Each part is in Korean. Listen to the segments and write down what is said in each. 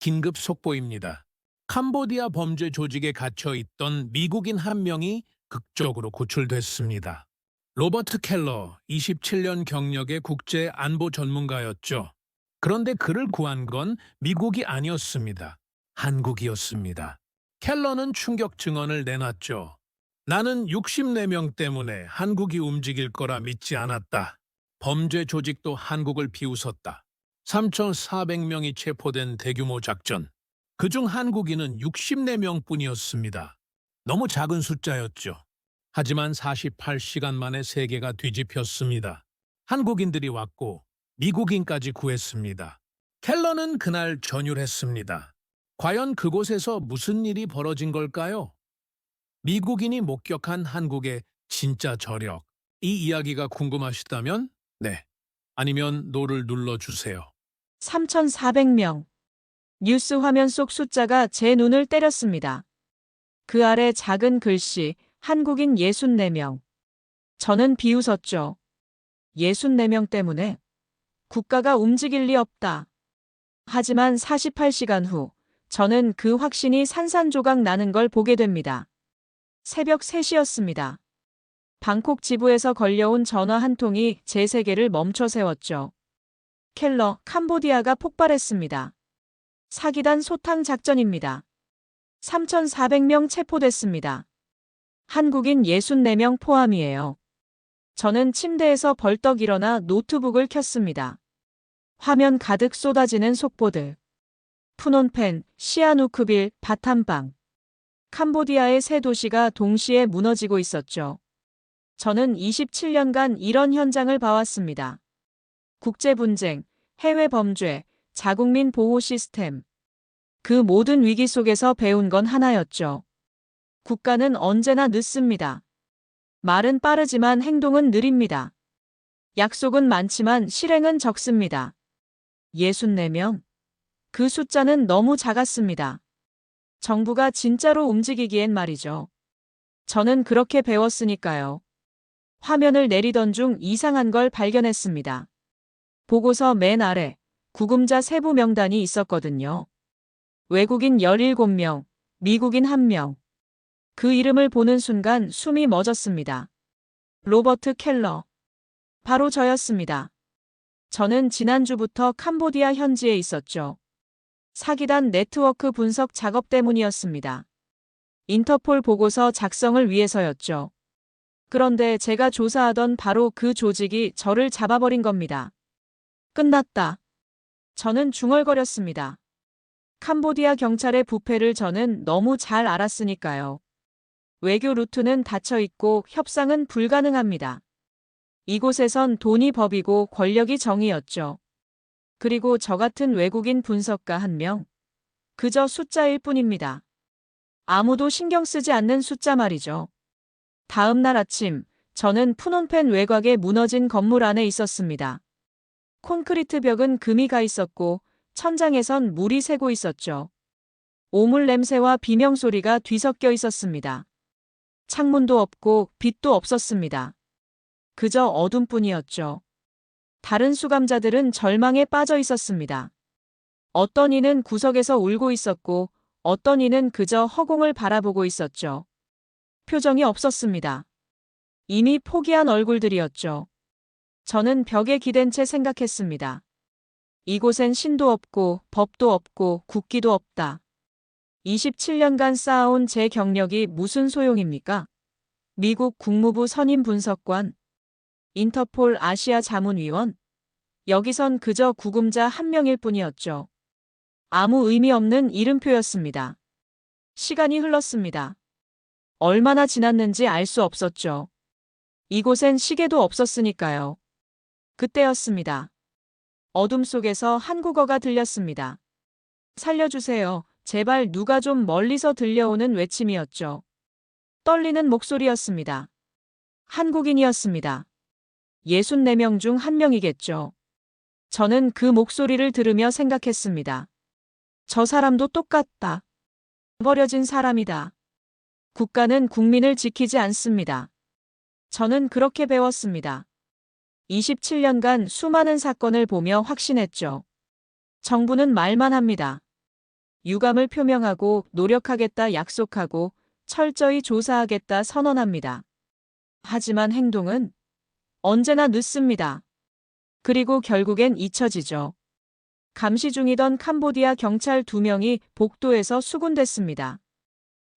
긴급 속보입니다. 캄보디아 범죄 조직에 갇혀 있던 미국인 한 명이 극적으로 구출됐습니다. 로버트 켈러, 27년 경력의 국제 안보 전문가였죠. 그런데 그를 구한 건 미국이 아니었습니다. 한국이었습니다. 켈러는 충격 증언을 내놨죠. 나는 64명 때문에 한국이 움직일 거라 믿지 않았다. 범죄 조직도 한국을 비웃었다. 3,400명이 체포된 대규모 작전. 그중 한국인은 64명뿐이었습니다. 너무 작은 숫자였죠. 하지만 48시간 만에 세계가 뒤집혔습니다. 한국인들이 왔고 미국인까지 구했습니다. 켈러는 그날 전율했습니다. 과연 그곳에서 무슨 일이 벌어진 걸까요? 미국인이 목격한 한국의 진짜 저력. 이 이야기가 궁금하시다면 네, 아니면 노를 눌러주세요. 3,400명. 뉴스 화면 속 숫자가 제 눈을 때렸습니다. 그 아래 작은 글씨, 한국인 64명. 저는 비웃었죠. 64명 때문에 국가가 움직일 리 없다. 하지만 48시간 후, 저는 그 확신이 산산조각 나는 걸 보게 됩니다. 새벽 3시였습니다. 방콕 지부에서 걸려온 전화 한 통이 제 세계를 멈춰 세웠죠. 켈러, 캄보디아가 폭발했습니다. 사기단 소탕 작전입니다. 3,400명 체포됐습니다. 한국인 64명 포함이에요. 저는 침대에서 벌떡 일어나 노트북을 켰습니다. 화면 가득 쏟아지는 속보들. 푸놈펜, 시아누크빌, 바탐방. 캄보디아의 세 도시가 동시에 무너지고 있었죠. 저는 27년간 이런 현장을 봐왔습니다. 국제분쟁, 해외 범죄, 자국민 보호 시스템. 그 모든 위기 속에서 배운 건 하나였죠. 국가는 언제나 늦습니다. 말은 빠르지만 행동은 느립니다. 약속은 많지만 실행은 적습니다. 64명. 그 숫자는 너무 작았습니다. 정부가 진짜로 움직이기엔 말이죠. 저는 그렇게 배웠으니까요. 화면을 내리던 중 이상한 걸 발견했습니다. 보고서 맨 아래 구금자 세부 명단이 있었거든요. 외국인 17명, 미국인 1명. 그 이름을 보는 순간 숨이 멎었습니다. 로버트 켈러. 바로 저였습니다. 저는 지난주부터 캄보디아 현지에 있었죠. 사기단 네트워크 분석 작업 때문이었습니다. 인터폴 보고서 작성을 위해서였죠. 그런데 제가 조사하던 바로 그 조직이 저를 잡아버린 겁니다. 끝났다. 저는 중얼거렸습니다. 캄보디아 경찰의 부패를 저는 너무 잘 알았으니까요. 외교 루트는 닫혀 있고 협상은 불가능합니다. 이곳에선 돈이 법이고 권력이 정의였죠. 그리고 저 같은 외국인 분석가 1명. 그저 숫자일 뿐입니다. 아무도 신경 쓰지 않는 숫자 말이죠. 다음 날 아침, 저는 푸놈펜 외곽의 무너진 건물 안에 있었습니다. 콘크리트 벽은 금이 가 있었고 천장에선 물이 새고 있었죠. 오물 냄새와 비명 소리가 뒤섞여 있었습니다. 창문도 없고 빛도 없었습니다. 그저 어둠뿐이었죠. 다른 수감자들은 절망에 빠져 있었습니다. 어떤 이는 구석에서 울고 있었고 어떤 이는 그저 허공을 바라보고 있었죠. 표정이 없었습니다. 이미 포기한 얼굴들이었죠. 저는 벽에 기댄 채 생각했습니다. 이곳엔 신도 없고 법도 없고 국기도 없다. 27년간 쌓아온 제 경력이 무슨 소용입니까? 미국 국무부 선임 분석관, 인터폴 아시아 자문위원, 여기선 그저 구금자 1명일 뿐이었죠. 아무 의미 없는 이름표였습니다. 시간이 흘렀습니다. 얼마나 지났는지 알 수 없었죠. 이곳엔 시계도 없었으니까요. 그때였습니다. 어둠 속에서 한국어가 들렸습니다. 살려주세요. 제발 누가 좀 멀리서 들려오는 외침이었죠. 떨리는 목소리였습니다. 한국인이었습니다. 64명 중 1명이겠죠. 저는 그 목소리를 들으며 생각했습니다. 저 사람도 똑같다. 버려진 사람이다. 국가는 국민을 지키지 않습니다. 저는 그렇게 배웠습니다. 27년간 수많은 사건을 보며 확신했죠. 정부는 말만 합니다. 유감을 표명하고 노력하겠다 약속하고 철저히 조사하겠다 선언합니다. 하지만 행동은 언제나 늦습니다. 그리고 결국엔 잊혀지죠. 감시 중이던 캄보디아 경찰 2명이 복도에서 수군됐습니다.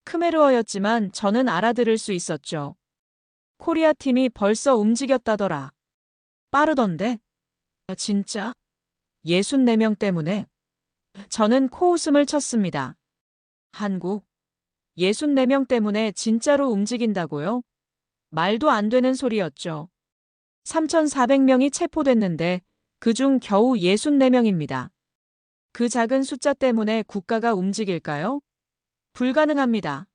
크메르어였지만 저는 알아들을 수 있었죠. 코리아 팀이 벌써 움직였다더라. 빠르던데? 진짜? 64명 때문에? 저는 코웃음을 쳤습니다. 한국? 64명 때문에 진짜로 움직인다고요? 말도 안 되는 소리였죠. 3,400명이 체포됐는데 그중 겨우 64명입니다. 그 작은 숫자 때문에 국가가 움직일까요? 불가능합니다.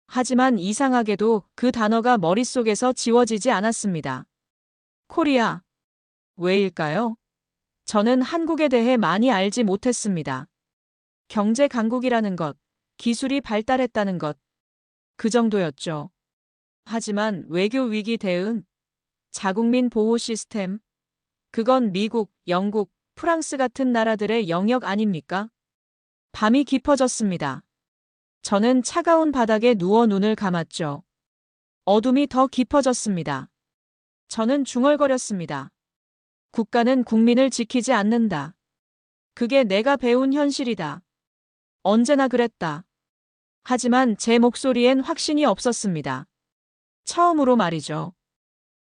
하지만 이상하게도 그 단어가 머릿속에서 지워지지 않았습니다. 코리아. 왜일까요? 저는 한국에 대해 많이 알지 못했습니다. 경제 강국이라는 것, 기술이 발달했다는 것, 그 정도였죠. 하지만 외교 위기 대응, 자국민 보호 시스템, 그건 미국, 영국, 프랑스 같은 나라들의 영역 아닙니까? 밤이 깊어졌습니다. 저는 차가운 바닥에 누워 눈을 감았죠. 어둠이 더 깊어졌습니다. 저는 중얼거렸습니다. 국가는 국민을 지키지 않는다. 그게 내가 배운 현실이다. 언제나 그랬다. 하지만 제 목소리엔 확신이 없었습니다. 처음으로 말이죠.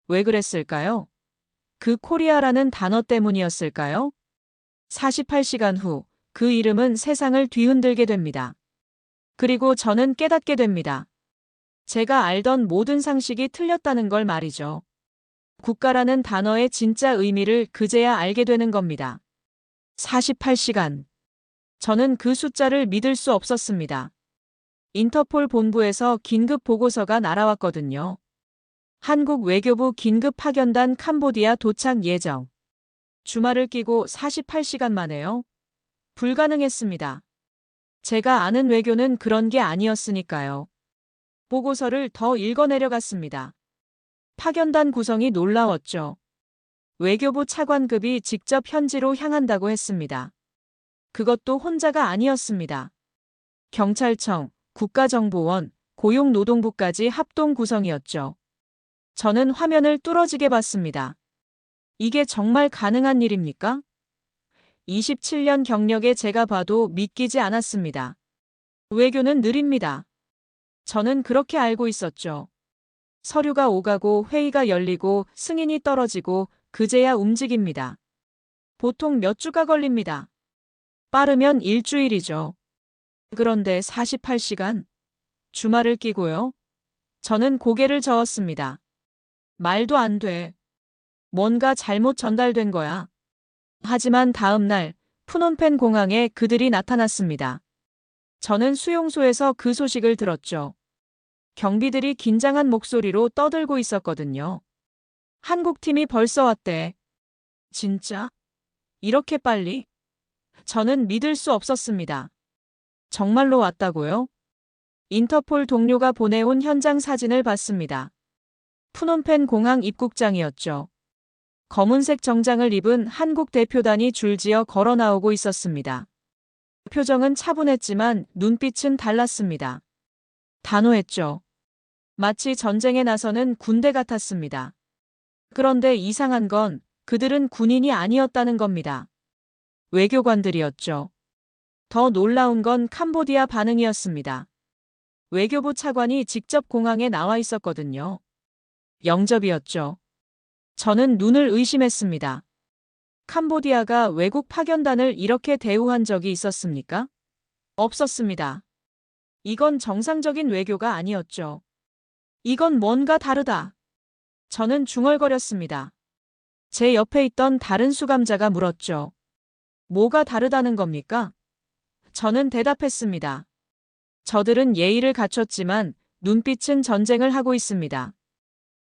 왜 그랬을까요? 그 코리아라는 단어 때문이었을까요? 48시간 후 그 이름은 세상을 뒤흔들게 됩니다. 그리고 저는 깨닫게 됩니다. 제가 알던 모든 상식이 틀렸다는 걸 말이죠. 국가라는 단어의 진짜 의미를 그제야 알게 되는 겁니다. 48시간. 저는 그 숫자를 믿을 수 없었습니다. 인터폴 본부에서 긴급 보고서가 날아왔거든요. 한국 외교부 긴급 파견단 캄보디아 도착 예정. 주말을 끼고 48시간 만에요? 불가능했습니다. 제가 아는 외교는 그런 게 아니었으니까요. 보고서를 더 읽어내려갔습니다. 파견단 구성이 놀라웠죠. 외교부 차관급이 직접 현지로 향한다고 했습니다. 그것도 혼자가 아니었습니다. 경찰청, 국가정보원, 고용노동부까지 합동 구성이었죠. 저는 화면을 뚫어지게 봤습니다. 이게 정말 가능한 일입니까? 27년 경력에 제가 봐도 믿기지 않았습니다. 외교는 느립니다. 저는 그렇게 알고 있었죠. 서류가 오가고 회의가 열리고 승인이 떨어지고 그제야 움직입니다. 보통 몇 주가 걸립니다. 빠르면 일주일이죠. 그런데 48시간? 주말을 끼고요? 저는 고개를 저었습니다. 말도 안 돼. 뭔가 잘못 전달된 거야. 하지만 다음 날 푸놈펜 공항에 그들이 나타났습니다. 저는 수용소에서 그 소식을 들었죠. 경비들이 긴장한 목소리로 떠들고 있었거든요. 한국팀이 벌써 왔대. 진짜? 이렇게 빨리? 저는 믿을 수 없었습니다. 정말로 왔다고요? 인터폴 동료가 보내온 현장 사진을 봤습니다. 푸놈펜 공항 입국장이었죠. 검은색 정장을 입은 한국 대표단이 줄지어 걸어 나오고 있었습니다. 표정은 차분했지만 눈빛은 달랐습니다. 단호했죠. 마치 전쟁에 나서는 군대 같았습니다. 그런데 이상한 건 그들은 군인이 아니었다는 겁니다. 외교관들이었죠. 더 놀라운 건 캄보디아 반응이었습니다. 외교부 차관이 직접 공항에 나와 있었거든요. 영접이었죠. 저는 눈을 의심했습니다. 캄보디아가 외국 파견단을 이렇게 대우한 적이 있었습니까? 없었습니다. 이건 정상적인 외교가 아니었죠. 이건 뭔가 다르다. 저는 중얼거렸습니다. 제 옆에 있던 다른 수감자가 물었죠. 뭐가 다르다는 겁니까? 저는 대답했습니다. 저들은 예의를 갖췄지만 눈빛은 전쟁을 하고 있습니다.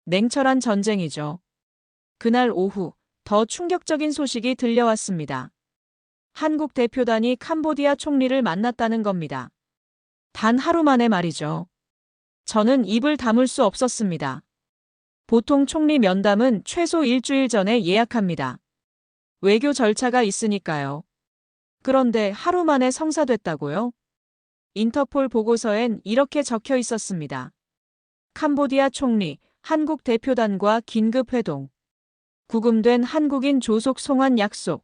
냉철한 전쟁이죠. 그날 오후 더 충격적인 소식이 들려왔습니다. 한국 대표단이 캄보디아 총리를 만났다는 겁니다. 단 하루 만에 말이죠. 저는 입을 다물 수 없었습니다. 보통 총리 면담은 최소 일주일 전에 예약합니다. 외교 절차가 있으니까요. 그런데 하루 만에 성사됐다고요? 인터폴 보고서엔 이렇게 적혀 있었습니다. 캄보디아 총리, 한국 대표단과 긴급 회동. 구금된 한국인 조속 송환 약속.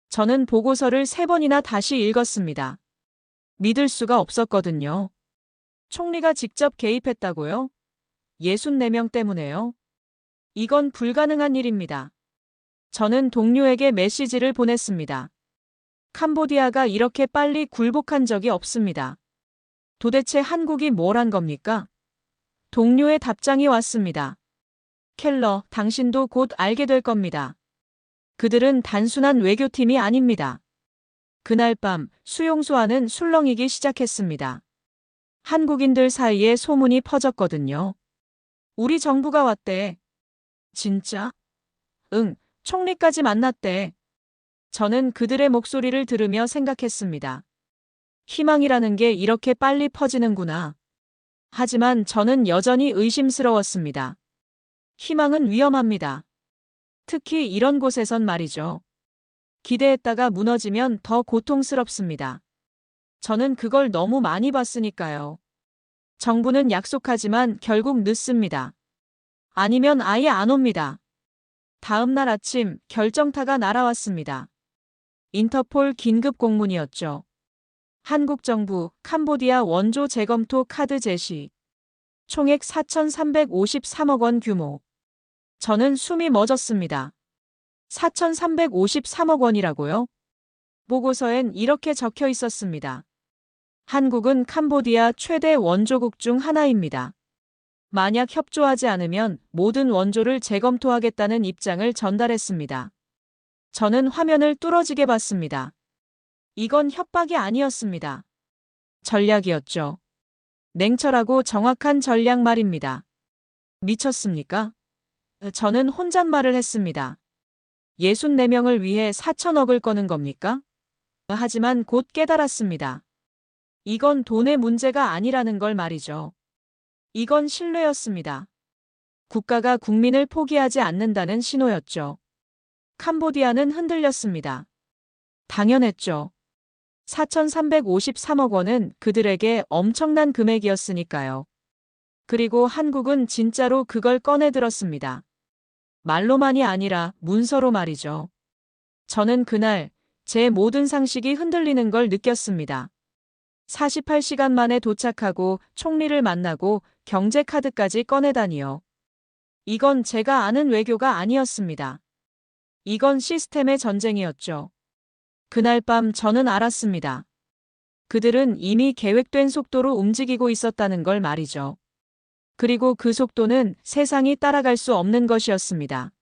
저는 보고서를 3번이나 다시 읽었습니다. 믿을 수가 없었거든요. 총리가 직접 개입했다고요? 64명 때문에요? 이건 불가능한 일입니다. 저는 동료에게 메시지를 보냈습니다. 캄보디아가 이렇게 빨리 굴복한 적이 없습니다. 도대체 한국이 뭘 한 겁니까? 동료의 답장이 왔습니다. 켈러, 당신도 곧 알게 될 겁니다. 그들은 단순한 외교팀이 아닙니다. 그날 밤 수용소 안은 술렁이기 시작했습니다. 한국인들 사이에 소문이 퍼졌거든요. 우리 정부가 왔대. 진짜? 응, 총리까지 만났대. 저는 그들의 목소리를 들으며 생각했습니다. 희망이라는 게 이렇게 빨리 퍼지는구나. 하지만 저는 여전히 의심스러웠습니다. 희망은 위험합니다. 특히 이런 곳에선 말이죠. 기대했다가 무너지면 더 고통스럽습니다. 저는 그걸 너무 많이 봤으니까요. 정부는 약속하지만 결국 늦습니다. 아니면 아예 안 옵니다. 다음 날 아침 결정타가 날아왔습니다. 인터폴 긴급 공문이었죠. 한국 정부 캄보디아 원조 재검토 카드 제시. 총액 4,353억 원 규모. 저는 숨이 멎었습니다. 4,353억 원이라고요? 보고서엔 이렇게 적혀 있었습니다. 한국은 캄보디아 최대 원조국 중 하나입니다. 만약 협조하지 않으면 모든 원조를 재검토하겠다는 입장을 전달했습니다. 저는 화면을 뚫어지게 봤습니다. 이건 협박이 아니었습니다. 전략이었죠. 냉철하고 정확한 전략 말입니다. 미쳤습니까? 저는 혼잣말을 했습니다. 64명을 위해 4천억을 꺼는 겁니까? 하지만 곧 깨달았습니다. 이건 돈의 문제가 아니라는 걸 말이죠. 이건 신뢰였습니다. 국가가 국민을 포기하지 않는다는 신호였죠. 캄보디아는 흔들렸습니다. 당연했죠. 4,353억 원은 그들에게 엄청난 금액이었으니까요. 그리고 한국은 진짜로 그걸 꺼내들었습니다. 말로만이 아니라 문서로 말이죠. 저는 그날 제 모든 상식이 흔들리는 걸 느꼈습니다. 48시간 만에 도착하고 총리를 만나고 경제카드까지 꺼내다니요. 이건 제가 아는 외교가 아니었습니다. 이건 시스템의 전쟁이었죠. 그날 밤 저는 알았습니다. 그들은 이미 계획된 속도로 움직이고 있었다는 걸 말이죠. 그리고 그 속도는 세상이 따라갈 수 없는 것이었습니다.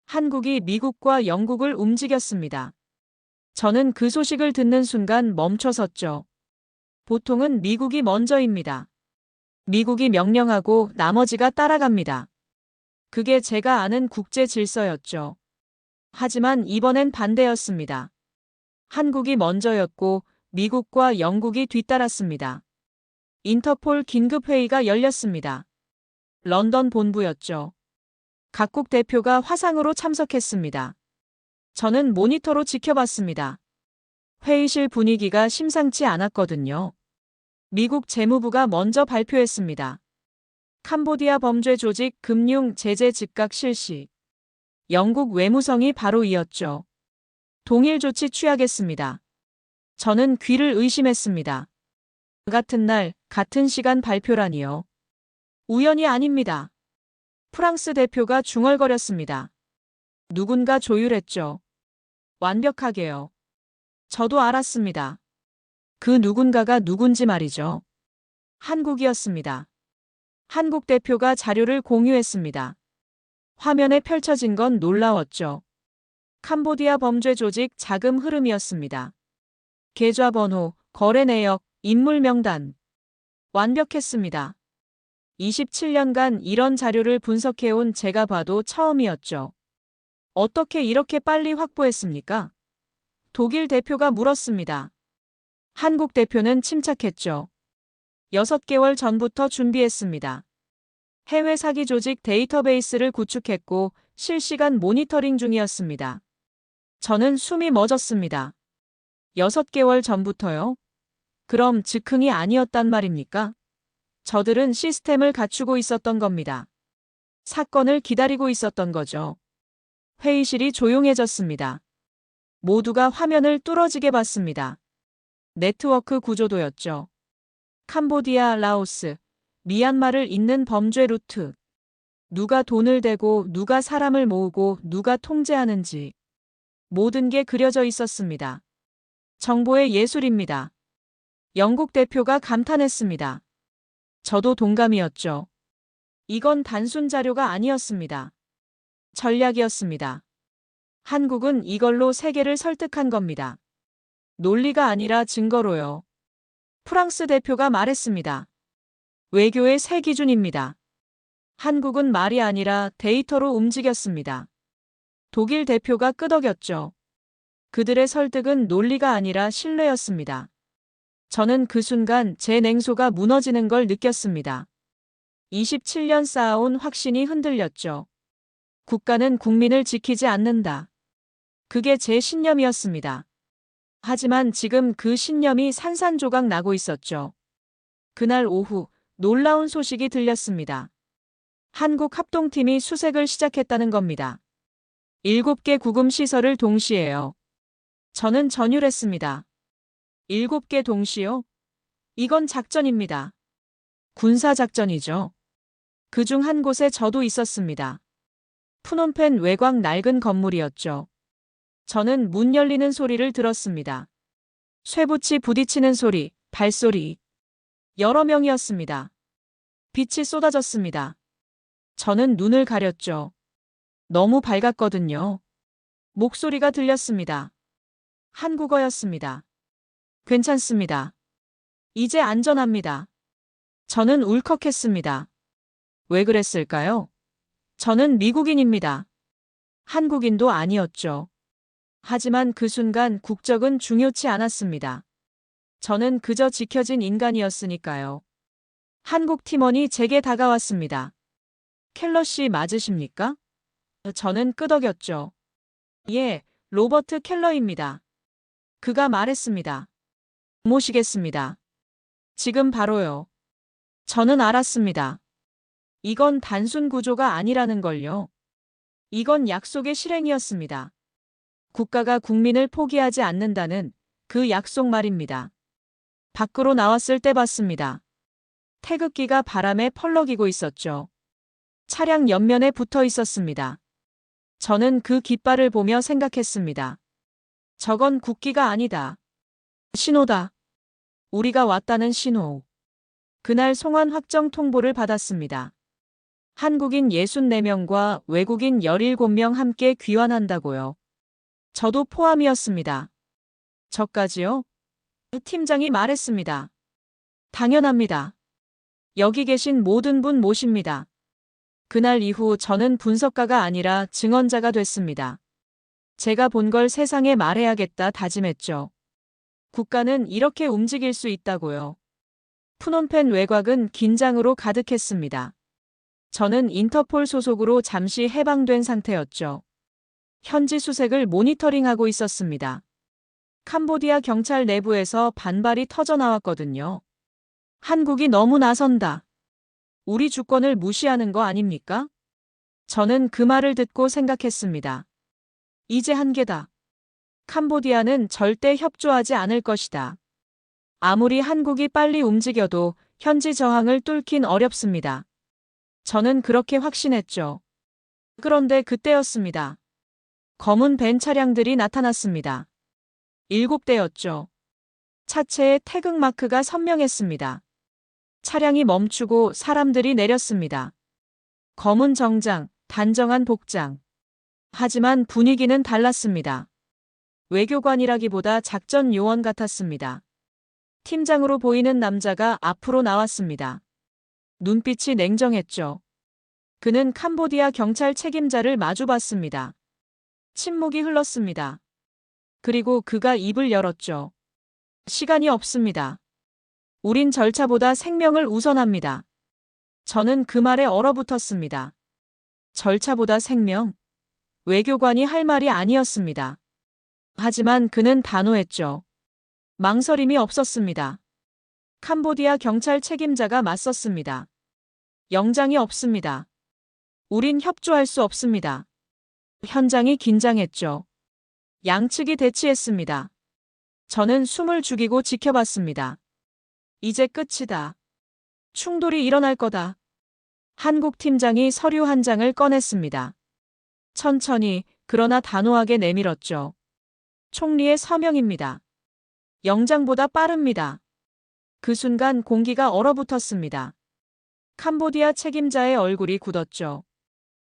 한국이 미국과 영국을 움직였습니다. 저는 그 소식을 듣는 순간 멈춰섰죠. 보통은 미국이 먼저입니다. 미국이 명령하고 나머지가 따라갑니다. 그게 제가 아는 국제 질서였죠. 하지만 이번엔 반대였습니다. 한국이 먼저였고 미국과 영국이 뒤따랐습니다. 인터폴 긴급회의가 열렸습니다. 런던 본부였죠. 각국 대표가 화상으로 참석했습니다. 저는 모니터로 지켜봤습니다. 회의실 분위기가 심상치 않았거든요. 미국 재무부가 먼저 발표했습니다. 캄보디아 범죄 조직 금융 제재 즉각 실시. 영국 외무성이 바로 이었죠. 동일 조치 취하겠습니다. 저는 귀를 의심했습니다. 같은 날, 같은 시간 발표라니요. 우연이 아닙니다. 프랑스 대표가 중얼거렸습니다. 누군가 조율했죠. 완벽하게요. 저도 알았습니다. 그 누군가가 누군지 말이죠. 한국이었습니다. 한국 대표가 자료를 공유했습니다. 화면에 펼쳐진 건 놀라웠죠. 캄보디아 범죄 조직 자금 흐름이었습니다. 계좌번호, 거래 내역, 인물 명단. 완벽했습니다. 27년간 이런 자료를 분석해온 제가 봐도 처음이었죠. 어떻게 이렇게 빨리 확보했습니까? 독일 대표가 물었습니다. 한국 대표는 침착했죠. 6개월 전부터 준비했습니다. 해외 사기 조직 데이터베이스를 구축했고 실시간 모니터링 중이었습니다. 저는 숨이 멎었습니다. 6개월 전부터요? 그럼 즉흥이 아니었단 말입니까? 저들은 시스템을 갖추고 있었던 겁니다. 사건을 기다리고 있었던 거죠. 회의실이 조용해졌습니다. 모두가 화면을 뚫어지게 봤습니다. 네트워크 구조도였죠. 캄보디아, 라오스, 미얀마를 잇는 범죄 루트. 누가 돈을 대고 누가 사람을 모으고 누가 통제하는지 모든 게 그려져 있었습니다. 정보의 예술입니다. 영국 대표가 감탄했습니다. 저도 동감이었죠. 이건 단순 자료가 아니었습니다. 전략이었습니다. 한국은 이걸로 세계를 설득한 겁니다. 논리가 아니라 증거로요. 프랑스 대표가 말했습니다. 외교의 새 기준입니다. 한국은 말이 아니라 데이터로 움직였습니다. 독일 대표가 끄덕였죠. 그들의 설득은 논리가 아니라 신뢰였습니다. 저는 그 순간 제 냉소가 무너지는 걸 느꼈습니다. 27년 쌓아온 확신이 흔들렸죠. 국가는 국민을 지키지 않는다. 그게 제 신념이었습니다. 하지만 지금 그 신념이 산산조각 나고 있었죠. 그날 오후 놀라운 소식이 들렸습니다. 한국 합동팀이 수색을 시작했다는 겁니다. 7개 구금 시설을 동시에요. 저는 전율했습니다. 7개 동시요? 이건 작전입니다. 군사작전이죠. 그중 한 곳에 저도 있었습니다. 푸놈펜 외곽 낡은 건물이었죠. 저는 문 열리는 소리를 들었습니다. 쇠붙이 부딪히는 소리, 발소리. 여러 명이었습니다. 빛이 쏟아졌습니다. 저는 눈을 가렸죠. 너무 밝았거든요. 목소리가 들렸습니다. 한국어였습니다. 괜찮습니다. 이제 안전합니다. 저는 울컥했습니다. 왜 그랬을까요? 저는 미국인입니다. 한국인도 아니었죠. 하지만 그 순간 국적은 중요치 않았습니다. 저는 그저 지켜진 인간이었으니까요. 한국 팀원이 제게 다가왔습니다. 켈러 씨 맞으십니까? 저는 끄덕였죠. 예, 로버트 켈러입니다. 그가 말했습니다. 모시겠습니다. 지금 바로요. 저는 알았습니다. 이건 단순 구조가 아니라는 걸요. 이건 약속의 실행이었습니다. 국가가 국민을 포기하지 않는다는 그 약속 말입니다. 밖으로 나왔을 때 봤습니다. 태극기가 바람에 펄럭이고 있었죠. 차량 옆면에 붙어 있었습니다. 저는 그 깃발을 보며 생각했습니다. 저건 국기가 아니다. 신호다. 우리가 왔다는 신호. 그날 송환 확정 통보를 받았습니다. 한국인 64명과 외국인 17명 함께 귀환한다고요. 저도 포함이었습니다. 저까지요? 팀장이 말했습니다. 당연합니다. 여기 계신 모든 분 모십니다. 그날 이후 저는 분석가가 아니라 증언자가 됐습니다. 제가 본 걸 세상에 말해야겠다 다짐했죠. 국가는 이렇게 움직일 수 있다고요. 푸놈펜 외곽은 긴장으로 가득했습니다. 저는 인터폴 소속으로 잠시 해방된 상태였죠. 현지 수색을 모니터링하고 있었습니다. 캄보디아 경찰 내부에서 반발이 터져나왔거든요. 한국이 너무 나선다. 우리 주권을 무시하는 거 아닙니까? 저는 그 말을 듣고 생각했습니다. 이제 한계다. 캄보디아는 절대 협조하지 않을 것이다. 아무리 한국이 빨리 움직여도 현지 저항을 뚫긴 어렵습니다. 저는 그렇게 확신했죠. 그런데 그때였습니다. 검은 벤 차량들이 나타났습니다. 7대였죠. 차체에 태극 마크가 선명했습니다. 차량이 멈추고 사람들이 내렸습니다. 검은 정장, 단정한 복장. 하지만 분위기는 달랐습니다. 외교관이라기보다 작전 요원 같았습니다. 팀장으로 보이는 남자가 앞으로 나왔습니다. 눈빛이 냉정했죠. 그는 캄보디아 경찰 책임자를 마주봤습니다. 침묵이 흘렀습니다. 그리고 그가 입을 열었죠. 시간이 없습니다. 우린 절차보다 생명을 우선합니다. 저는 그 말에 얼어붙었습니다. 절차보다 생명? 외교관이 할 말이 아니었습니다. 하지만 그는 단호했죠. 망설임이 없었습니다. 캄보디아 경찰 책임자가 맞섰습니다. 영장이 없습니다. 우린 협조할 수 없습니다. 현장이 긴장했죠. 양측이 대치했습니다. 저는 숨을 죽이고 지켜봤습니다. 이제 끝이다. 충돌이 일어날 거다. 한국 팀장이 서류 한 장을 꺼냈습니다. 천천히, 그러나 단호하게 내밀었죠. 총리의 서명입니다. 영장보다 빠릅니다. 그 순간 공기가 얼어붙었습니다. 캄보디아 책임자의 얼굴이 굳었죠.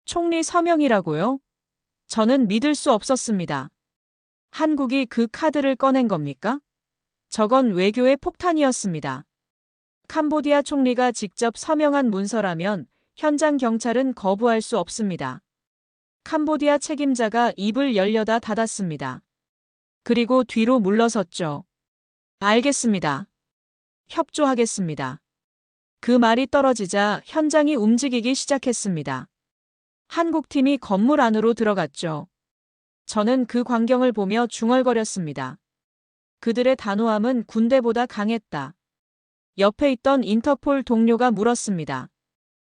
총리 서명이라고요? 저는 믿을 수 없었습니다. 한국이 그 카드를 꺼낸 겁니까? 저건 외교의 폭탄이었습니다. 캄보디아 총리가 직접 서명한 문서라면 현장 경찰은 거부할 수 없습니다. 캄보디아 책임자가 입을 열려다 닫았습니다. 그리고 뒤로 물러섰죠. 알겠습니다. 협조하겠습니다. 그 말이 떨어지자 현장이 움직이기 시작했습니다. 한국팀이 건물 안으로 들어갔죠. 저는 그 광경을 보며 중얼거렸습니다. 그들의 단호함은 군대보다 강했다. 옆에 있던 인터폴 동료가 물었습니다.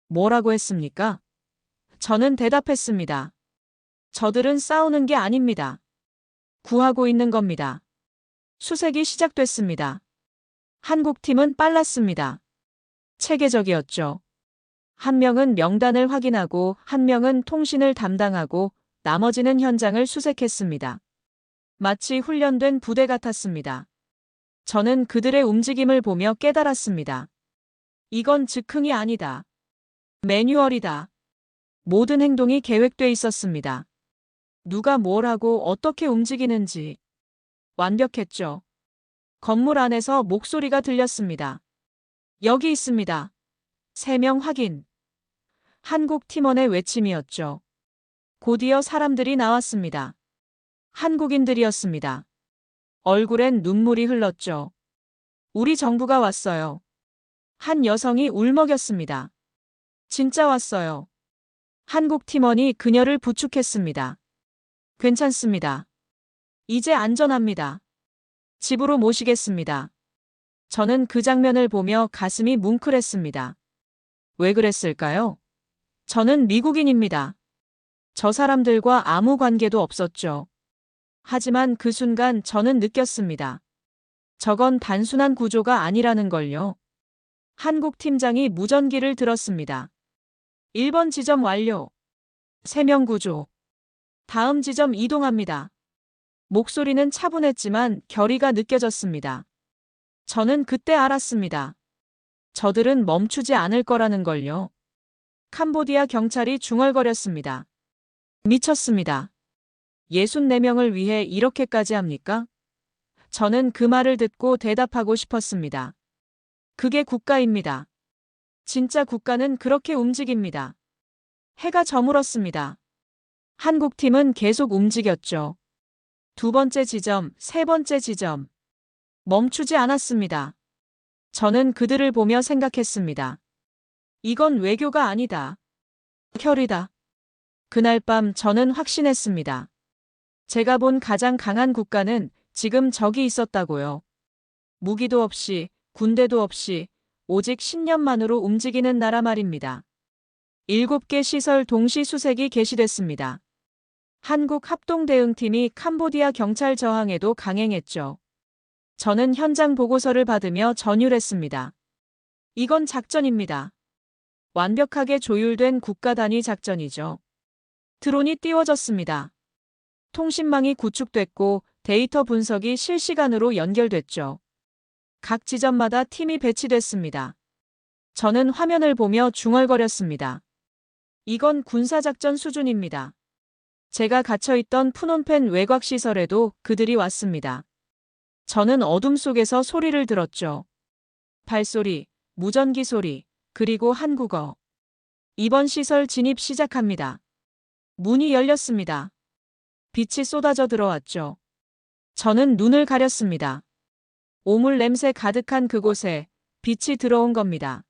뭐라고 했습니까? 저는 대답했습니다. 저들은 싸우는 게 아닙니다. 구하고 있는 겁니다. 수색이 시작됐습니다. 한국팀은 빨랐습니다. 체계적이었죠. 한 명은 명단을 확인하고 한 명은 통신을 담당하고 나머지는 현장을 수색했습니다. 마치 훈련된 부대 같았습니다. 저는 그들의 움직임을 보며 깨달았습니다. 이건 즉흥이 아니다. 매뉴얼이다. 모든 행동이 계획돼 있었습니다. 누가 뭘 하고 어떻게 움직이는지 완벽했죠. 건물 안에서 목소리가 들렸습니다. 여기 있습니다. 3명 확인. 한국 팀원의 외침이었죠. 곧이어 사람들이 나왔습니다. 한국인들이었습니다. 얼굴엔 눈물이 흘렀죠. 우리 정부가 왔어요. 한 여성이 울먹였습니다. 진짜 왔어요. 한국 팀원이 그녀를 부축했습니다. 괜찮습니다. 이제 안전합니다. 집으로 모시겠습니다. 저는 그 장면을 보며 가슴이 뭉클했습니다. 왜 그랬을까요? 저는 미국인입니다. 저 사람들과 아무 관계도 없었죠. 하지만 그 순간 저는 느꼈습니다. 저건 단순한 구조가 아니라는 걸요. 한국 팀장이 무전기를 들었습니다. 1번 지점 완료. 3명 구조. 다음 지점 이동합니다. 목소리는 차분했지만 결의가 느껴졌습니다. 저는 그때 알았습니다. 저들은 멈추지 않을 거라는 걸요. 캄보디아 경찰이 중얼거렸습니다. 미쳤습니다. 64명을 위해 이렇게까지 합니까? 저는 그 말을 듣고 대답하고 싶었습니다. 그게 국가입니다. 진짜 국가는 그렇게 움직입니다. 해가 저물었습니다. 한국팀은 계속 움직였죠. 2번째 지점, 3번째 지점. 멈추지 않았습니다. 저는 그들을 보며 생각했습니다. 이건 외교가 아니다. 혈이다. 그날 밤 저는 확신했습니다. 제가 본 가장 강한 국가는 지금 저기 있었다고요. 무기도 없이, 군대도 없이, 오직 신념만으로 움직이는 나라 말입니다. 7개 시설 동시 수색이 개시됐습니다. 한국 합동대응팀이 캄보디아 경찰 저항에도 강행했죠. 저는 현장 보고서를 받으며 전율했습니다. 이건 작전입니다. 완벽하게 조율된 국가 단위 작전이죠. 드론이 띄워졌습니다. 통신망이 구축됐고 데이터 분석이 실시간으로 연결됐죠. 각 지점마다 팀이 배치됐습니다. 저는 화면을 보며 중얼거렸습니다. 이건 군사작전 수준입니다. 제가 갇혀있던 푸놈펜 외곽시설에도 그들이 왔습니다. 저는 어둠 속에서 소리를 들었죠. 발소리, 무전기 소리, 그리고 한국어. 이번 시설 진입 시작합니다. 문이 열렸습니다. 빛이 쏟아져 들어왔죠. 저는 눈을 가렸습니다. 오물 냄새 가득한 그곳에 빛이 들어온 겁니다.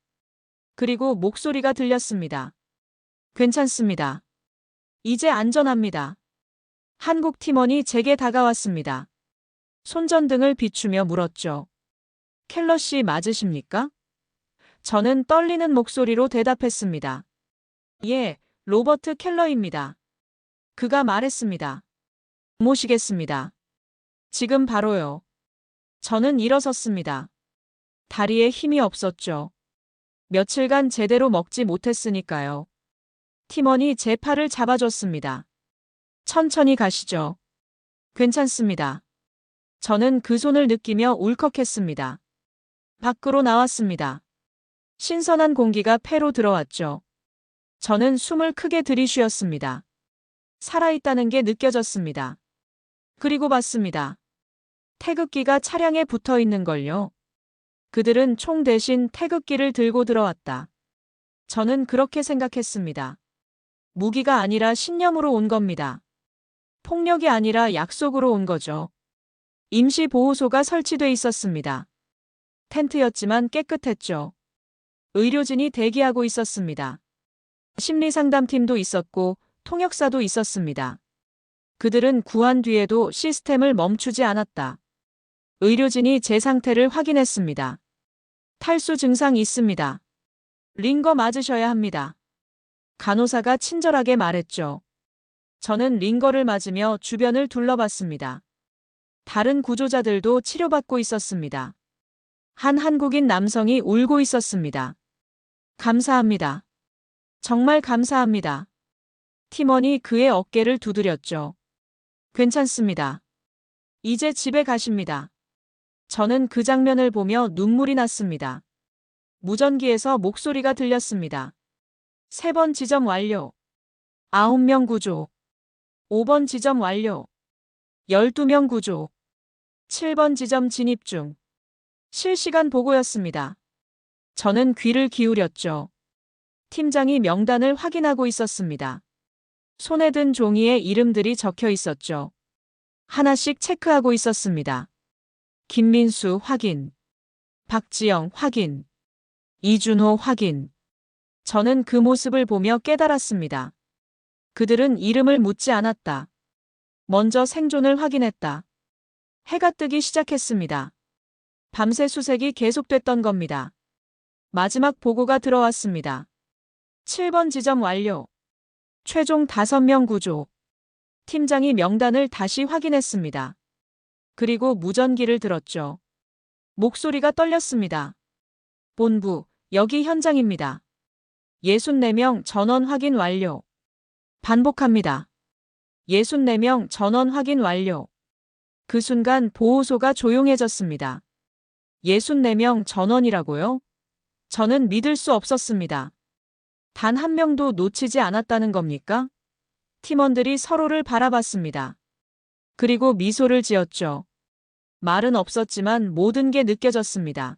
그리고 목소리가 들렸습니다. 괜찮습니다. 이제 안전합니다. 한국 팀원이 제게 다가왔습니다. 손전등을 비추며 물었죠. 켈러 씨 맞으십니까? 저는 떨리는 목소리로 대답했습니다. 예, 로버트 켈러입니다. 그가 말했습니다. 모시겠습니다. 지금 바로요. 저는 일어섰습니다. 다리에 힘이 없었죠. 며칠간 제대로 먹지 못했으니까요. 팀원이 제 팔을 잡아줬습니다. 천천히 가시죠. 괜찮습니다. 저는 그 손을 느끼며 울컥했습니다. 밖으로 나왔습니다. 신선한 공기가 폐로 들어왔죠. 저는 숨을 크게 들이쉬었습니다. 살아있다는 게 느껴졌습니다. 그리고 봤습니다. 태극기가 차량에 붙어 있는 걸요. 그들은 총 대신 태극기를 들고 들어왔다. 저는 그렇게 생각했습니다. 무기가 아니라 신념으로 온 겁니다. 폭력이 아니라 약속으로 온 거죠. 임시 보호소가 설치돼 있었습니다. 텐트였지만 깨끗했죠. 의료진이 대기하고 있었습니다. 심리상담팀도 있었고 통역사도 있었습니다. 그들은 구한 뒤에도 시스템을 멈추지 않았다. 의료진이 제 상태를 확인했습니다. 탈수 증상 있습니다. 링거 맞으셔야 합니다. 간호사가 친절하게 말했죠. 저는 링거를 맞으며 주변을 둘러봤습니다. 다른 구조자들도 치료받고 있었습니다. 한 한국인 남성이 울고 있었습니다. 감사합니다. 정말 감사합니다. 팀원이 그의 어깨를 두드렸죠. 괜찮습니다. 이제 집에 가십니다. 저는 그 장면을 보며 눈물이 났습니다. 무전기에서 목소리가 들렸습니다. 3번 지점 완료. 9명 구조. 5번 지점 완료. 12명 구조. 7번 지점 진입 중. 실시간 보고였습니다. 저는 귀를 기울였죠. 팀장이 명단을 확인하고 있었습니다. 손에 든 종이에 이름들이 적혀 있었죠. 하나씩 체크하고 있었습니다. 김민수 확인. 박지영 확인. 이준호 확인. 저는 그 모습을 보며 깨달았습니다. 그들은 이름을 묻지 않았다. 먼저 생존을 확인했다. 해가 뜨기 시작했습니다. 밤새 수색이 계속됐던 겁니다. 마지막 보고가 들어왔습니다. 7번 지점 완료. 최종 5명 구조. 팀장이 명단을 다시 확인했습니다. 그리고 무전기를 들었죠. 목소리가 떨렸습니다. 본부, 여기 현장입니다. 64명 전원 확인 완료. 반복합니다. 64명 전원 확인 완료. 그 순간 보호소가 조용해졌습니다. 64명 전원이라고요? 저는 믿을 수 없었습니다. 단 한 명도 놓치지 않았다는 겁니까? 팀원들이 서로를 바라봤습니다. 그리고 미소를 지었죠. 말은 없었지만 모든 게 느껴졌습니다.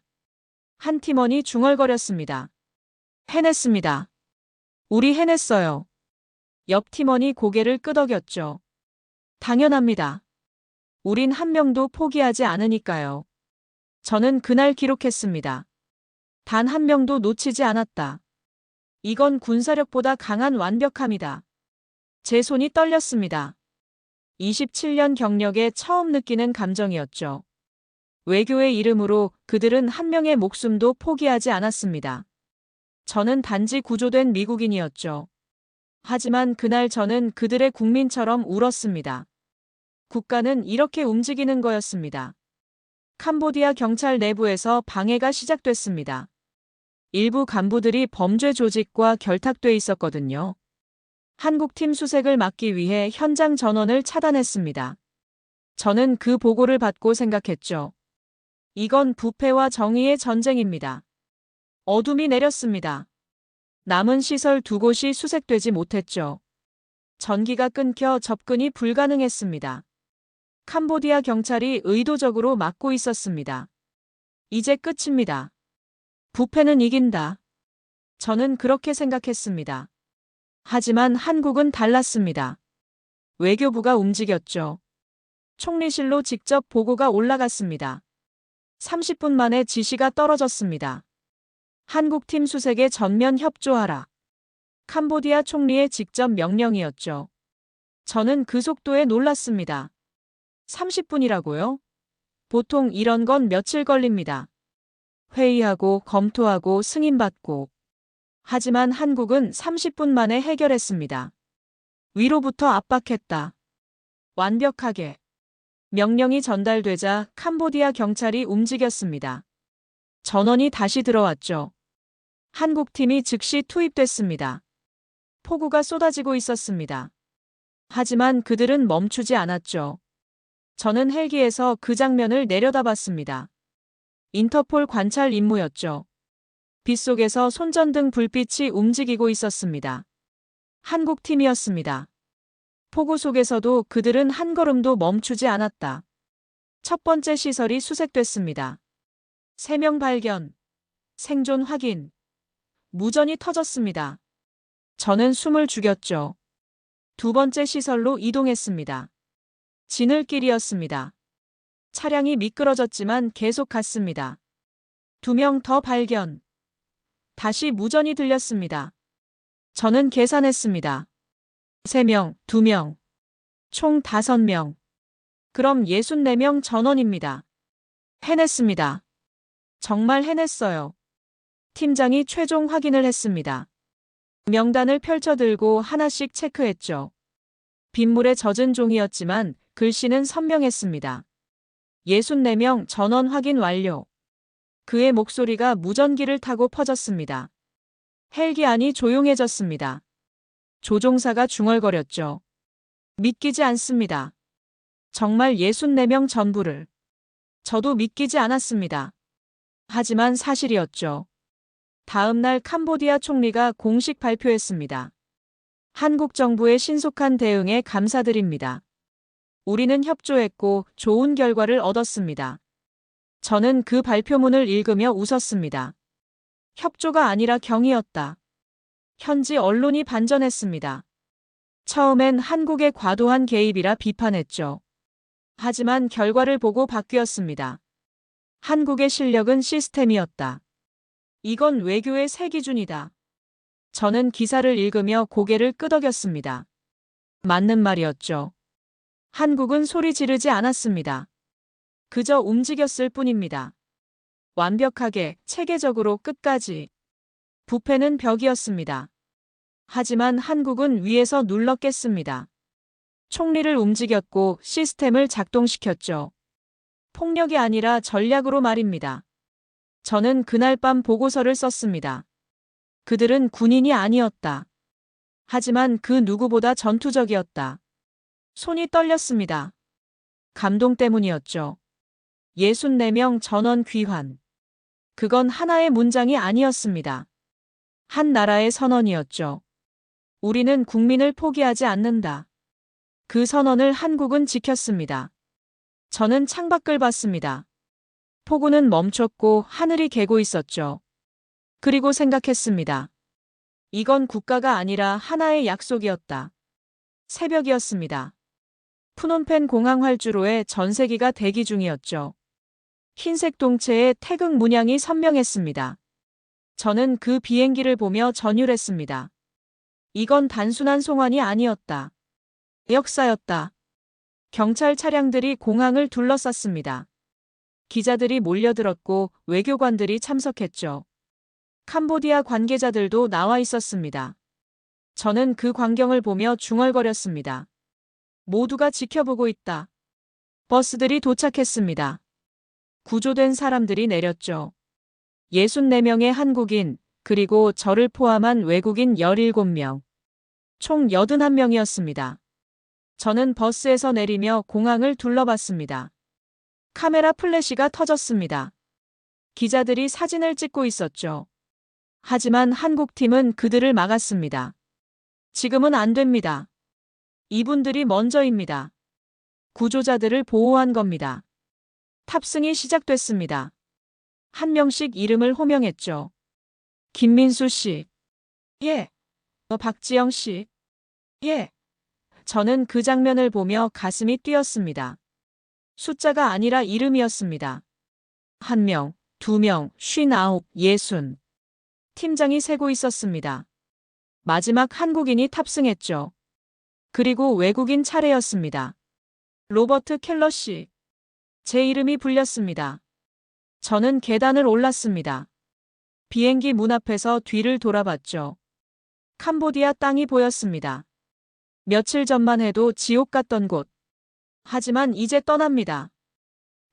한 팀원이 중얼거렸습니다. 해냈습니다. 우리 해냈어요. 옆 팀원이 고개를 끄덕였죠. 당연합니다. 우린 한 명도 포기하지 않으니까요. 저는 그날 기록했습니다. 단 한 명도 놓치지 않았다. 이건 군사력보다 강한 완벽함이다. 제 손이 떨렸습니다. 27년 경력에 처음 느끼는 감정이었죠. 외교의 이름으로 그들은 한 명의 목숨도 포기하지 않았습니다. 저는 단지 구조된 미국인이었죠. 하지만 그날 저는 그들의 국민처럼 울었습니다. 국가는 이렇게 움직이는 거였습니다. 캄보디아 경찰 내부에서 방해가 시작됐습니다. 일부 간부들이 범죄 조직과 결탁돼 있었거든요. 한국팀 수색을 막기 위해 현장 전원을 차단했습니다. 저는 그 보고를 받고 생각했죠. 이건 부패와 정의의 전쟁입니다. 어둠이 내렸습니다. 남은 시설 2곳이 수색되지 못했죠. 전기가 끊겨 접근이 불가능했습니다. 캄보디아 경찰이 의도적으로 막고 있었습니다. 이제 끝입니다. 부패는 이긴다. 저는 그렇게 생각했습니다. 하지만 한국은 달랐습니다. 외교부가 움직였죠. 총리실로 직접 보고가 올라갔습니다. 30분 만에 지시가 떨어졌습니다. 한국팀 수색에 전면 협조하라. 캄보디아 총리의 직접 명령이었죠. 저는 그 속도에 놀랐습니다. 30분이라고요? 보통 이런 건 며칠 걸립니다. 회의하고 검토하고 승인받고. 하지만 한국은 30분 만에 해결했습니다. 위로부터 압박했다. 완벽하게. 명령이 전달되자 캄보디아 경찰이 움직였습니다. 전원이 다시 들어왔죠. 한국팀이 즉시 투입됐습니다. 폭우가 쏟아지고 있었습니다. 하지만 그들은 멈추지 않았죠. 저는 헬기에서 그 장면을 내려다봤습니다. 인터폴 관찰 임무였죠. 빗속에서 손전등 불빛이 움직이고 있었습니다. 한국팀이었습니다. 폭우 속에서도 그들은 한 걸음도 멈추지 않았다. 첫 번째 시설이 수색됐습니다. 3명 발견, 생존 확인. 무전이 터졌습니다. 저는 숨을 죽였죠. 두 번째 시설로 이동했습니다. 지늘길이었습니다. 차량이 미끄러졌지만 계속 갔습니다. 2명 더 발견. 다시 무전이 들렸습니다. 저는 계산했습니다. 3명, 2명. 총 5명. 그럼 64명 전원입니다. 해냈습니다. 정말 해냈어요. 팀장이 최종 확인을 했습니다. 명단을 펼쳐들고 하나씩 체크했죠. 빗물에 젖은 종이었지만 글씨는 선명했습니다. 64명 전원 확인 완료. 그의 목소리가 무전기를 타고 퍼졌습니다. 헬기 안이 조용해졌습니다. 조종사가 중얼거렸죠. 믿기지 않습니다. 정말 64명 전부를. 저도 믿기지 않았습니다. 하지만 사실이었죠. 다음 날 캄보디아 총리가 공식 발표했습니다. 한국 정부의 신속한 대응에 감사드립니다. 우리는 협조했고 좋은 결과를 얻었습니다. 저는 그 발표문을 읽으며 웃었습니다. 협조가 아니라 경이었다. 현지 언론이 반전했습니다. 처음엔 한국의 과도한 개입이라 비판했죠. 하지만 결과를 보고 바뀌었습니다. 한국의 실력은 시스템이었다. 이건 외교의 새 기준이다. 저는 기사를 읽으며 고개를 끄덕였습니다. 맞는 말이었죠. 한국은 소리 지르지 않았습니다. 그저 움직였을 뿐입니다. 완벽하게, 체계적으로 끝까지. 부패는 벽이었습니다. 하지만 한국은 위에서 눌렀겠습니다. 총리를 움직였고 시스템을 작동시켰죠. 폭력이 아니라 전략으로 말입니다. 저는 그날 밤 보고서를 썼습니다. 그들은 군인이 아니었다. 하지만 그 누구보다 전투적이었다. 손이 떨렸습니다. 감동 때문이었죠. 64명 전원 귀환. 그건 하나의 문장이 아니었습니다. 한 나라의 선언이었죠. 우리는 국민을 포기하지 않는다. 그 선언을 한국은 지켰습니다. 저는 창밖을 봤습니다. 폭우는 멈췄고 하늘이 개고 있었죠. 그리고 생각했습니다. 이건 국가가 아니라 하나의 약속이었다. 새벽이었습니다. 푸놈펜 공항 활주로에 전세기가 대기 중이었죠. 흰색 동체에 태극 문양이 선명했습니다. 저는 그 비행기를 보며 전율했습니다. 이건 단순한 송환이 아니었다. 역사였다. 경찰 차량들이 공항을 둘러쌌습니다. 기자들이 몰려들었고 외교관들이 참석했죠. 캄보디아 관계자들도 나와 있었습니다. 저는 그 광경을 보며 중얼거렸습니다. 모두가 지켜보고 있다. 버스들이 도착했습니다. 구조된 사람들이 내렸죠. 64명의 한국인, 그리고 저를 포함한 외국인 17명. 총 81명이었습니다. 저는 버스에서 내리며 공항을 둘러봤습니다. 카메라 플래시가 터졌습니다. 기자들이 사진을 찍고 있었죠. 하지만 한국팀은 그들을 막았습니다. 지금은 안 됩니다. 이분들이 먼저입니다. 구조자들을 보호한 겁니다. 탑승이 시작됐습니다. 한 명씩 이름을 호명했죠. 김민수 씨. 예. 박지영 씨. 예. 저는 그 장면을 보며 가슴이 뛰었습니다. 숫자가 아니라 이름이었습니다. 1명, 2명, 59, 60. 팀장이 세고 있었습니다. 마지막 한국인이 탑승했죠. 그리고 외국인 차례였습니다. 로버트 켈러 씨. 제 이름이 불렸습니다. 저는 계단을 올랐습니다. 비행기 문 앞에서 뒤를 돌아봤죠. 캄보디아 땅이 보였습니다. 며칠 전만 해도 지옥 같던 곳. 하지만 이제 떠납니다.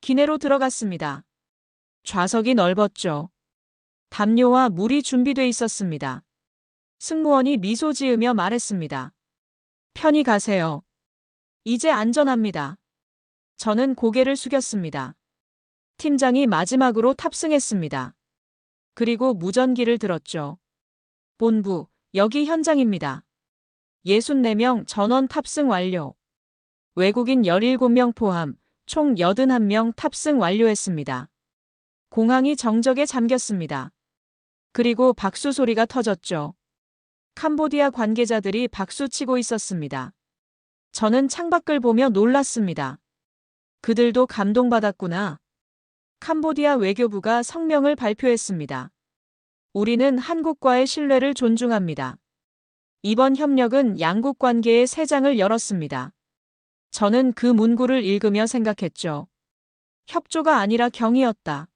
기내로 들어갔습니다. 좌석이 넓었죠. 담요와 물이 준비돼 있었습니다. 승무원이 미소 지으며 말했습니다. 편히 가세요. 이제 안전합니다. 저는 고개를 숙였습니다. 팀장이 마지막으로 탑승했습니다. 그리고 무전기를 들었죠. 본부, 여기 현장입니다. 64명 전원 탑승 완료. 외국인 17명 포함 총 81명 탑승 완료했습니다. 공항이 정적에 잠겼습니다. 그리고 박수 소리가 터졌죠. 캄보디아 관계자들이 박수치고 있었습니다. 저는 창밖을 보며 놀랐습니다. 그들도 감동받았구나. 캄보디아 외교부가 성명을 발표했습니다. 우리는 한국과의 신뢰를 존중합니다. 이번 협력은 양국 관계의 새 장을 열었습니다. 저는 그 문구를 읽으며 생각했죠. 협조가 아니라 경이었다.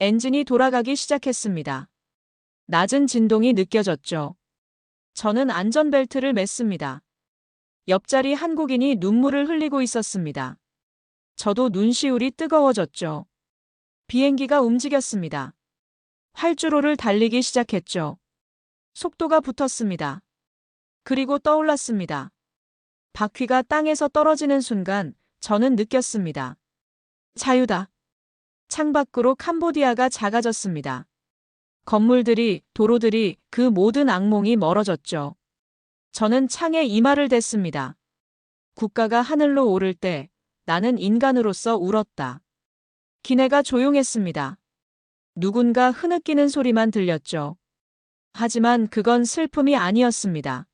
엔진이 돌아가기 시작했습니다. 낮은 진동이 느껴졌죠. 저는 안전벨트를 맸습니다. 옆자리 한국인이 눈물을 흘리고 있었습니다. 저도 눈시울이 뜨거워졌죠. 비행기가 움직였습니다. 활주로를 달리기 시작했죠. 속도가 붙었습니다. 그리고 떠올랐습니다. 바퀴가 땅에서 떨어지는 순간 저는 느꼈습니다. 자유다. 창밖으로 캄보디아가 작아졌습니다. 건물들이, 도로들이, 그 모든 악몽이 멀어졌죠. 저는 창에 이마를 댔습니다. 국가가 하늘로 오를 때 나는 인간으로서 울었다. 기내가 조용했습니다. 누군가 흐느끼는 소리만 들렸죠. 하지만 그건 슬픔이 아니었습니다.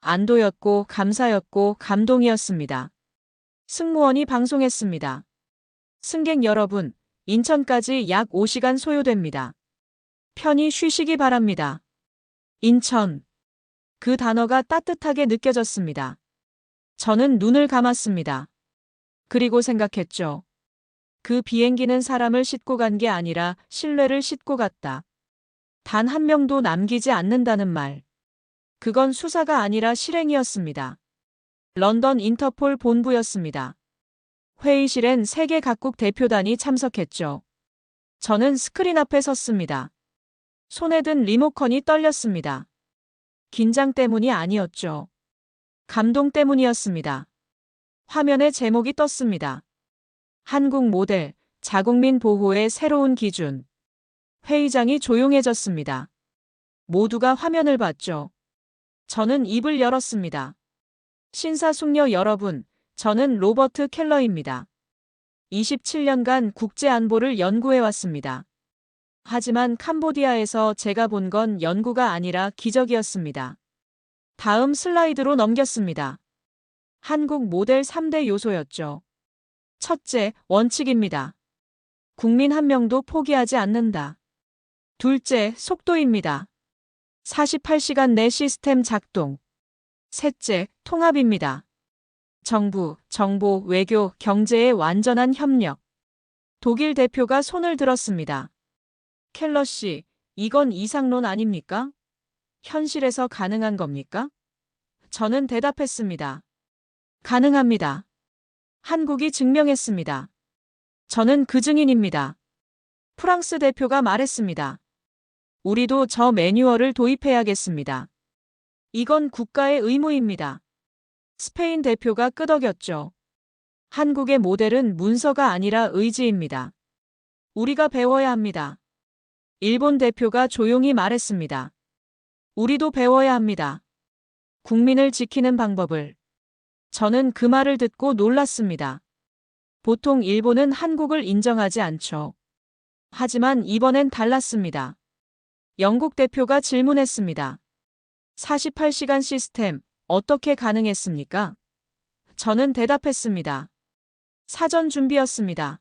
안도였고 감사였고 감동이었습니다. 승무원이 방송했습니다. 승객 여러분, 인천까지 약 5시간 소요됩니다. 편히 쉬시기 바랍니다. 인천. 그 단어가 따뜻하게 느껴졌습니다. 저는 눈을 감았습니다. 그리고 생각했죠. 그 비행기는 사람을 싣고 간 게 아니라 신뢰를 싣고 갔다. 단 한 명도 남기지 않는다는 말. 그건 수사가 아니라 실행이었습니다. 런던 인터폴 본부였습니다. 회의실엔 세계 각국 대표단이 참석했죠. 저는 스크린 앞에 섰습니다. 손에 든 리모컨이 떨렸습니다. 긴장 때문이 아니었죠. 감동 때문이었습니다. 화면에 제목이 떴습니다. 한국 모델, 자국민 보호의 새로운 기준. 회의장이 조용해졌습니다. 모두가 화면을 봤죠. 저는 입을 열었습니다. 신사숙녀 여러분, 저는 로버트 켈러입니다. 27년간 국제안보를 연구해왔습니다. 하지만 캄보디아에서 제가 본 건 연구가 아니라 기적이었습니다. 다음 슬라이드로 넘겼습니다. 한국 모델 3대 요소였죠. 첫째, 원칙입니다. 국민 한 명도 포기하지 않는다. 둘째, 속도입니다. 48시간 내 시스템 작동. 셋째, 통합입니다. 정부, 정보, 외교, 경제의 완전한 협력. 독일 대표가 손을 들었습니다. 켈러 씨, 이건 이상론 아닙니까? 현실에서 가능한 겁니까? 저는 대답했습니다. 가능합니다. 한국이 증명했습니다. 저는 그 증인입니다. 프랑스 대표가 말했습니다. 우리도 저 매뉴얼을 도입해야겠습니다. 이건 국가의 의무입니다. 스페인 대표가 끄덕였죠. 한국의 모델은 문서가 아니라 의지입니다. 우리가 배워야 합니다. 일본 대표가 조용히 말했습니다. 우리도 배워야 합니다. 국민을 지키는 방법을. 저는 그 말을 듣고 놀랐습니다. 보통 일본은 한국을 인정하지 않죠. 하지만 이번엔 달랐습니다. 영국 대표가 질문했습니다. 48시간 시스템, 어떻게 가능했습니까? 저는 대답했습니다. 사전 준비였습니다.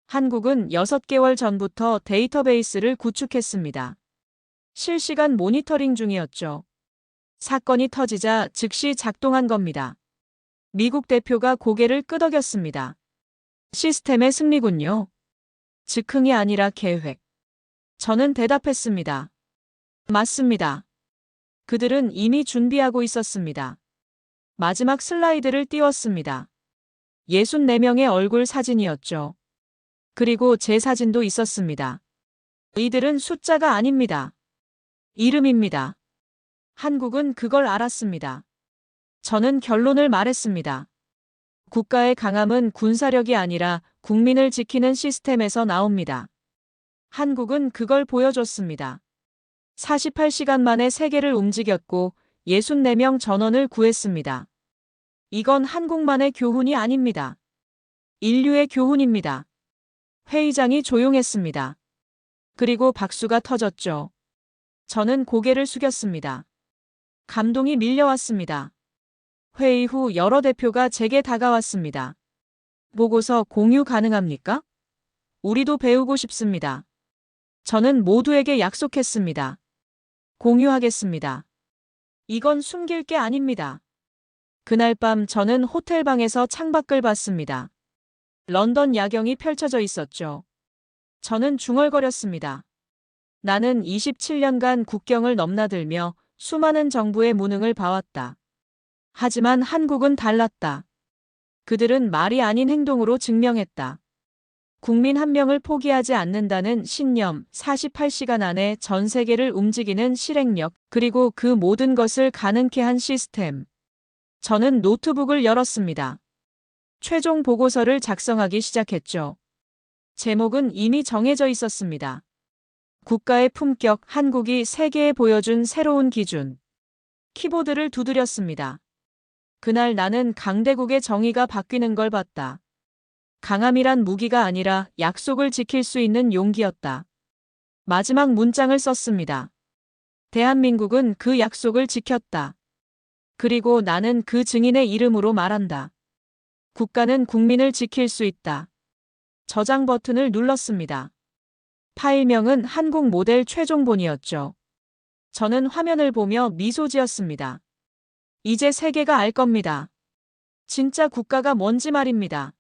한국은 6개월 전부터 데이터베이스를 구축했습니다. 실시간 모니터링 중이었죠. 사건이 터지자 즉시 작동한 겁니다. 미국 대표가 고개를 끄덕였습니다. 시스템의 승리군요. 즉흥이 아니라 계획. 저는 대답했습니다. 맞습니다. 그들은 이미 준비하고 있었습니다. 마지막 슬라이드를 띄웠습니다. 64명의 얼굴 사진이었죠. 그리고 제 사진도 있었습니다. 이들은 숫자가 아닙니다. 이름입니다. 한국은 그걸 알았습니다. 저는 결론을 말했습니다. 국가의 강함은 군사력이 아니라 국민을 지키는 시스템에서 나옵니다. 한국은 그걸 보여줬습니다. 48시간 만에 세계를 움직였고 64명 전원을 구했습니다. 이건 한국만의 교훈이 아닙니다. 인류의 교훈입니다. 회의장이 조용했습니다. 그리고 박수가 터졌죠. 저는 고개를 숙였습니다. 감동이 밀려왔습니다. 회의 후 여러 대표가 제게 다가왔습니다. 보고서 공유 가능합니까? 우리도 배우고 싶습니다. 저는 모두에게 약속했습니다. 공유하겠습니다. 이건 숨길 게 아닙니다. 그날 밤 저는 호텔방에서 창밖을 봤습니다. 런던 야경이 펼쳐져 있었죠. 저는 중얼거렸습니다. 나는 27년간 국경을 넘나들며 수많은 정부의 무능을 봐왔다. 하지만 한국은 달랐다. 그들은 말이 아닌 행동으로 증명했다. 국민 한 명을 포기하지 않는다는 신념, 48시간 안에 전 세계를 움직이는 실행력, 그리고 그 모든 것을 가능케 한 시스템. 저는 노트북을 열었습니다. 최종 보고서를 작성하기 시작했죠. 제목은 이미 정해져 있었습니다. 국가의 품격, 한국이 세계에 보여준 새로운 기준. 키보드를 두드렸습니다. 그날 나는 강대국의 정의가 바뀌는 걸 봤다. 강함이란 무기가 아니라 약속을 지킬 수 있는 용기였다. 마지막 문장을 썼습니다. 대한민국은 그 약속을 지켰다. 그리고 나는 그 증인의 이름으로 말한다. 국가는 국민을 지킬 수 있다. 저장 버튼을 눌렀습니다. 파일명은 한국 모델 최종본이었죠. 저는 화면을 보며 미소 지었습니다. 이제 세계가 알 겁니다. 진짜 국가가 뭔지 말입니다.